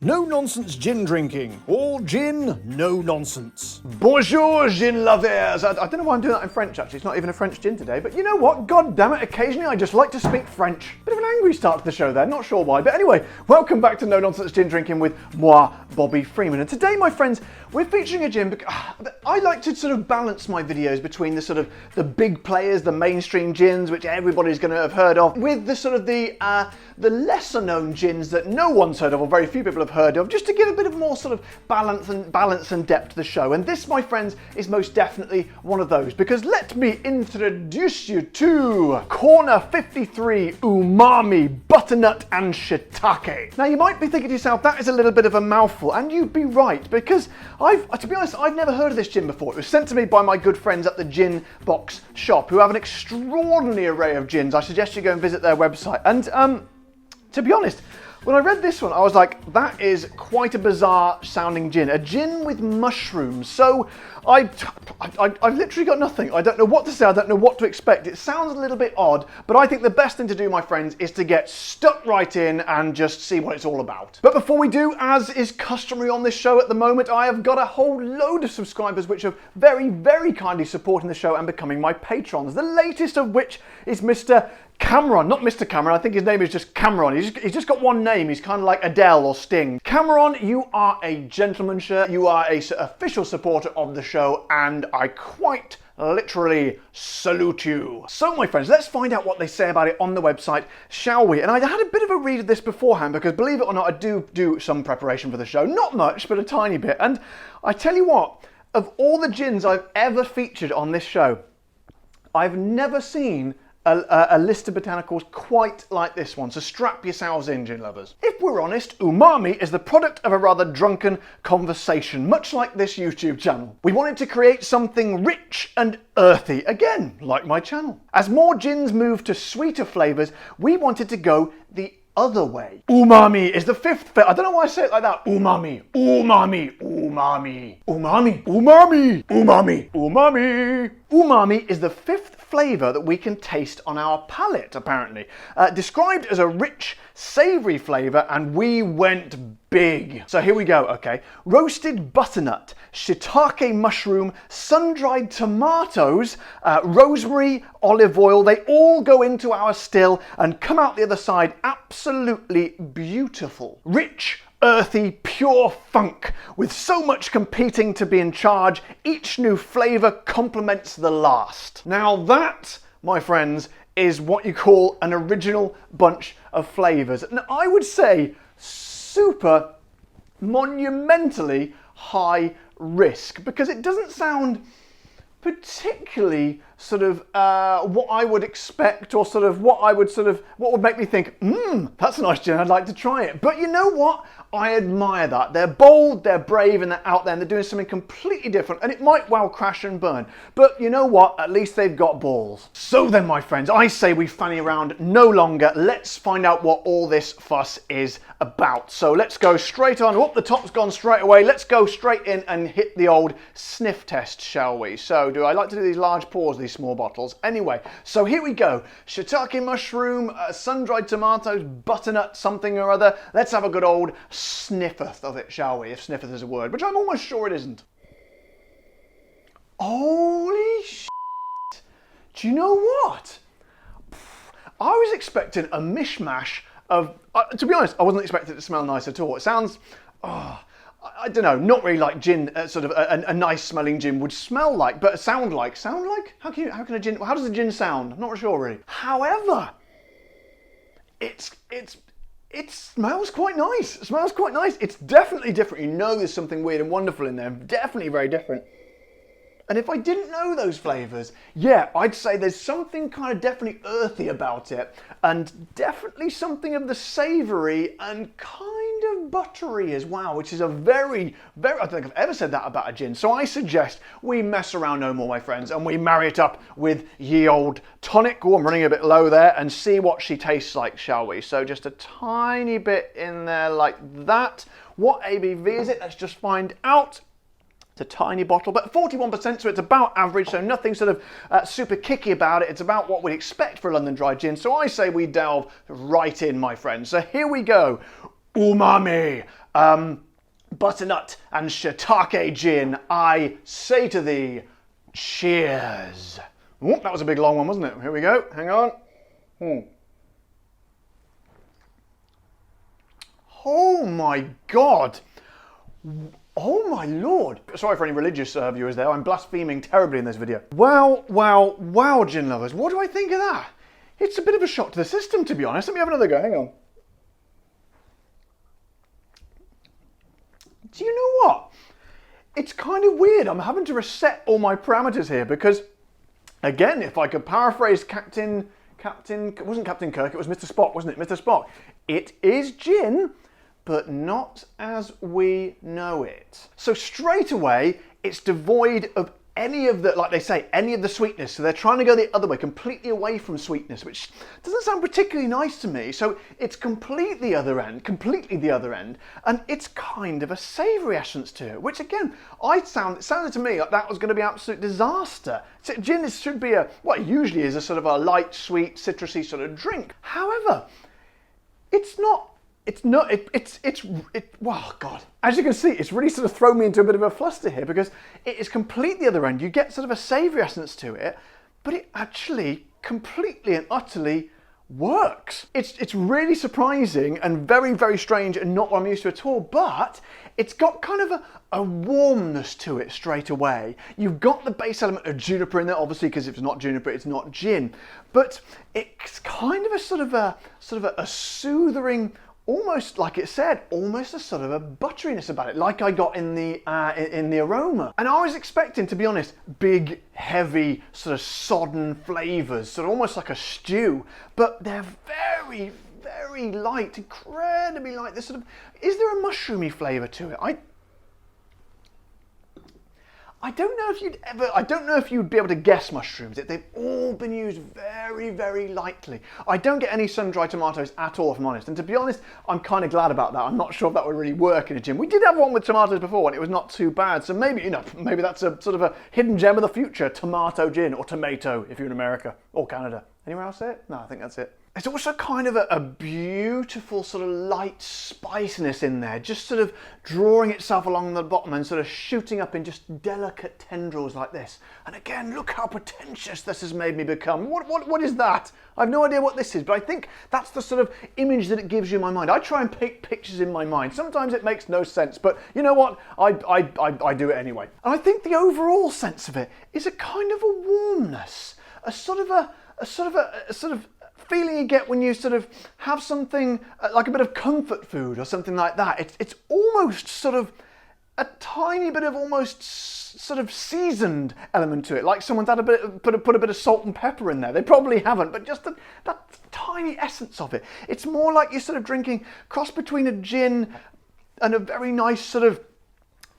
No-nonsense gin drinking. All gin, no nonsense. Bonjour, gin lovers. I don't know why I'm doing that in French, actually. It's not even a French gin today. But you know what? God damn it, occasionally I just like to speak French. Bit of an angry start to the show there, not sure why. But anyway, welcome back to No-Nonsense Gin Drinking with moi, Bobby Freeman. And today, my friends, we're featuring a gin because I like to sort of balance my videos between the big players, the mainstream gins, which everybody's going to have heard of, with the lesser known gins that no one's heard of, or very few people have heard of, just to give a bit of more sort of balance and depth to the show. And this, my friends, is most definitely one of those, because let me introduce you to Corner 53 Umami Butternut and Shiitake. Now you might be thinking to yourself, that is a little bit of a mouthful, and you'd be right, because to be honest, I've never heard of this gin before. It was sent to me by my good friends at the Gin Box shop, who have an extraordinary array of gins. I suggest you go and visit their website. And to be honest, when I read this one, I was like, that is quite a bizarre sounding gin. A gin with mushrooms. So I've literally got nothing. I don't know what to say. I don't know what to expect. It sounds a little bit odd, but I think the best thing to do, my friends, is to get stuck right in and just see what it's all about. But before we do, as is customary on this show at the moment, I have got a whole load of subscribers which are very, very kindly supporting the show and becoming my patrons. The latest of which is Mr. Cameron, not Mr. Cameron, I think his name is just Cameron. He's just got one name, he's kind of like Adele or Sting. Cameron, you are a gentleman, sir. You are an official supporter of the show, and I quite literally salute you. So, my friends, let's find out what they say about it on the website, shall we? And I had a bit of a read of this beforehand, because believe it or not, I do some preparation for the show. Not much, but a tiny bit. And I tell you what, of all the gins I've ever featured on this show, I've never seen a list of botanicals quite like this one, so strap yourselves in, gin lovers. If we're honest, Umami is the product of a rather drunken conversation, much like this YouTube channel. We wanted to create something rich and earthy, again, like my channel. As more gins moved to sweeter flavours, we wanted to go the other way. Umami is the fifth, I don't know why I say it like that. Umami, umami, umami, umami, umami, umami, umami. Umami is the fifth flavour that we can taste on our palate, apparently. Described as a rich, savoury flavour, and we went big. So here we go, okay. Roasted butternut, shiitake mushroom, sun-dried tomatoes, rosemary, olive oil, they all go into our still and come out the other side absolutely beautiful. Rich, earthy, pure funk, with so much competing to be in charge, each new flavour complements the last. Now that, my friends, is what you call an original bunch of flavours. Now I would say super monumentally high risk, because it doesn't sound particularly sort of what I would expect, or what would make me think, that's a nice gin, I'd like to try it. But you know what? I admire that. They're bold, they're brave, and they're out there and they're doing something completely different, and it might well crash and burn. But you know what? At least they've got balls. So then, my friends, I say we fanny around no longer. Let's find out what all this fuss is about. So let's go straight on. Oh, the top's gone straight away. Let's go straight in and hit the old sniff test, shall we? So do I like to do these large pours, these small bottles? Anyway, so here we go. Shiitake mushroom, sun-dried tomatoes, butternut something or other. Let's have a good old sniffeth of it, shall we? If sniffeth is a word, which I'm almost sure it isn't. Holy shit! Do you know what? I was expecting a mishmash of, to be honest, I wasn't expecting it to smell nice at all. It sounds, I don't know, not really like gin, a nice smelling gin would smell like, but sound like? How does a gin sound? I'm not sure really. However, it smells quite nice. It smells quite nice. It's definitely different. You know there's something weird and wonderful in there. Definitely very different. And if I didn't know those flavours, yeah, I'd say there's something kind of definitely earthy about it, and definitely something of the savoury and kind of buttery as well, which is a very, very, I don't think I've ever said that about a gin. So I suggest we mess around no more, my friends, and we marry it up with ye old tonic. Oh, I'm running a bit low there, and see what she tastes like, shall we? So just a tiny bit in there like that. What ABV is it? Let's just find out. It's a tiny bottle, but 41%, so it's about average, so nothing sort of super kicky about it. It's about what we'd expect for a London dry gin. So I say we delve right in, my friends. So here we go. Umami. butternut and shiitake gin, I say to thee, cheers. Ooh, that was a big long one, wasn't it? Here we go. Hang on. Oh my God. Oh my Lord. Sorry for any religious viewers there. I'm blaspheming terribly in this video. Wow, wow, wow, gin lovers. What do I think of that? It's a bit of a shock to the system, to be honest. Let me have another go. Hang on. Do you know what? It's kind of weird. I'm having to reset all my parameters here because, again, if I could paraphrase Captain, it wasn't Captain Kirk, it was Mr. Spock, wasn't it? Mr. Spock. It is gin, but not as we know it. So straight away, it's devoid of any of the, like they say, any of the sweetness. So they're trying to go the other way, completely away from sweetness, which doesn't sound particularly nice to me. So it's completely the other end, and it's kind of a savoury essence to it, which again, it sounded to me like that was going to be an absolute disaster. So gin should be what it usually is a sort of a light, sweet, citrusy sort of drink. However, it's not. Wow, God. As you can see, it's really sort of thrown me into a bit of a fluster here because it is completely the other end. You get sort of a savoury essence to it, but it actually completely and utterly works. It's really surprising and very, very strange and not what I'm used to at all, but it's got kind of a warmness to it straight away. You've got the base element of juniper in there, obviously, because if it's not juniper, it's not gin, but it's kind of a soothing, almost like it said, almost a sort of a butteriness about it, like I got in the aroma. And I was expecting, to be honest, big, heavy, sort of sodden flavours, sort of almost like a stew, but they're very, very light, incredibly light. Is there a mushroomy flavour to it? I don't know if you'd be able to guess mushrooms. They've all been used very, very lightly. I don't get any sun-dried tomatoes at all, if I'm honest. And to be honest, I'm kind of glad about that. I'm not sure if that would really work in a gin. We did have one with tomatoes before and it was not too bad. So maybe, maybe that's a sort of a hidden gem of the future. Tomato gin, or tomato if you're in America or Canada. Anywhere else say it? No, I think that's it. There's also kind of a beautiful sort of light spiciness in there, just sort of drawing itself along the bottom and sort of shooting up in just delicate tendrils like this. And again, look how pretentious this has made me become. What is that? I have no idea what this is, but I think that's the sort of image that it gives you in my mind. I try and pick pictures in my mind. Sometimes it makes no sense, but you know what? I do it anyway. And I think the overall sense of it is a kind of a warmness, a sort of feeling you get when you sort of have something like a bit of comfort food or something like that. It's almost sort of a tiny bit of almost sort of seasoned element to it, like someone's had put a bit of salt and pepper in there. They probably haven't, but just that tiny essence of it. It's more like you're sort of drinking cross between a gin and a very nice sort of,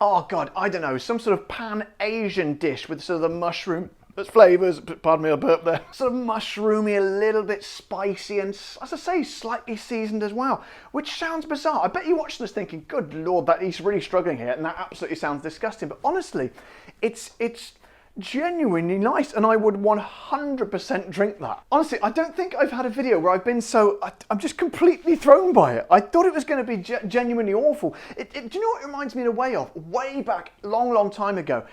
oh God, I don't know, some sort of pan-Asian dish with sort of the mushroom flavours, pardon me, I burped there, sort of mushroomy, a little bit spicy, and as I say, slightly seasoned as well, which sounds bizarre. I bet you're watching this thinking, good Lord, that he's really struggling here, and that absolutely sounds disgusting, but honestly, it's genuinely nice, and I would 100% drink that. Honestly, I don't think I've had a video where I've been I'm just completely thrown by it. I thought it was going to be genuinely awful. Do you know what it reminds me in a way of? Way back, long time ago,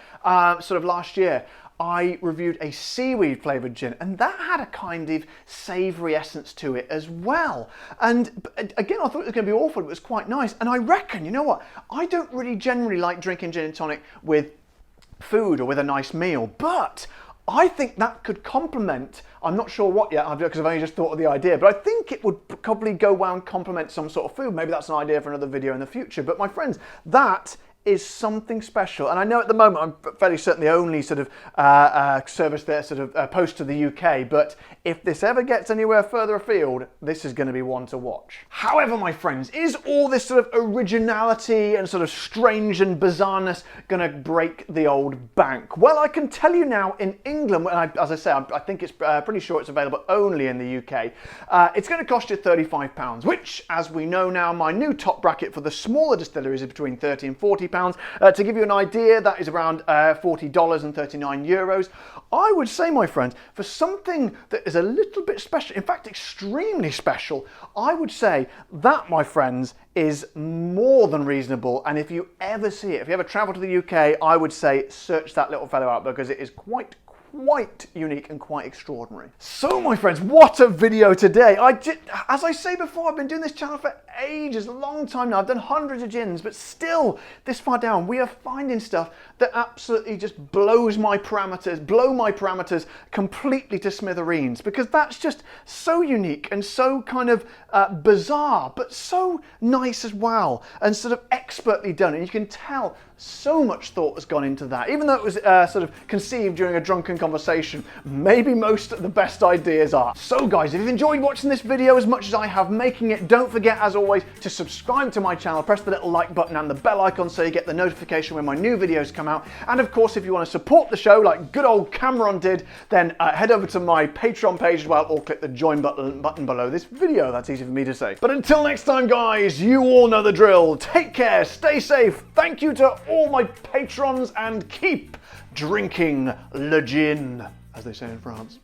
sort of last year, I reviewed a seaweed flavoured gin, and that had a kind of savoury essence to it as well. And again, I thought it was going to be awful, but it was quite nice. And I reckon, you know what? I don't really generally like drinking gin and tonic with food or with a nice meal, but I think that could complement, I'm not sure what yet, because I've only just thought of the idea, but I think it would probably go well and complement some sort of food. Maybe that's an idea for another video in the future. But my friends, that is something special, and I know at the moment I'm fairly certain the only sort of service there sort of post to the UK, but if this ever gets anywhere further afield, this is going to be one to watch. However, my friends, is all this sort of originality and sort of strange and bizarreness going to break the old bank? Well, I can tell you now, in England, as I say, I think it's pretty sure it's available only in the UK, it's going to cost you £35, which, as we know now, my new top bracket for the smaller distilleries is between £30 and £40. £40. To give you an idea, that is around $40 and 39 euros. I would say, my friends, for something that is a little bit special, in fact extremely special, I would say that, my friends, is more than reasonable. And if you ever see it, if you ever travel to the UK, I would say search that little fellow out, because it is quite unique and quite extraordinary. So, my friends, what a video today. As I say before, I've been doing this channel for ages, a long time now. I've done hundreds of gins, but still, this far down, we are finding stuff that absolutely just blow my parameters completely to smithereens, because that's just so unique and so kind of bizarre, but so nice as well, and sort of expertly done. And you can tell so much thought has gone into that. Even though it was sort of conceived during a drunken conversation, maybe most of the best ideas are. So guys, if you've enjoyed watching this video as much as I have making it, don't forget, as always, to subscribe to my channel, press the little like button and the bell icon so you get the notification when my new videos come out. And of course, if you want to support the show like good old Cameron did, then head over to my Patreon page as well, or click the join button below this video. That's easy for me to say. But until next time, guys, you all know the drill. Take care, stay safe. Thank you to all my patrons, and keep drinking le gin, as they say in France.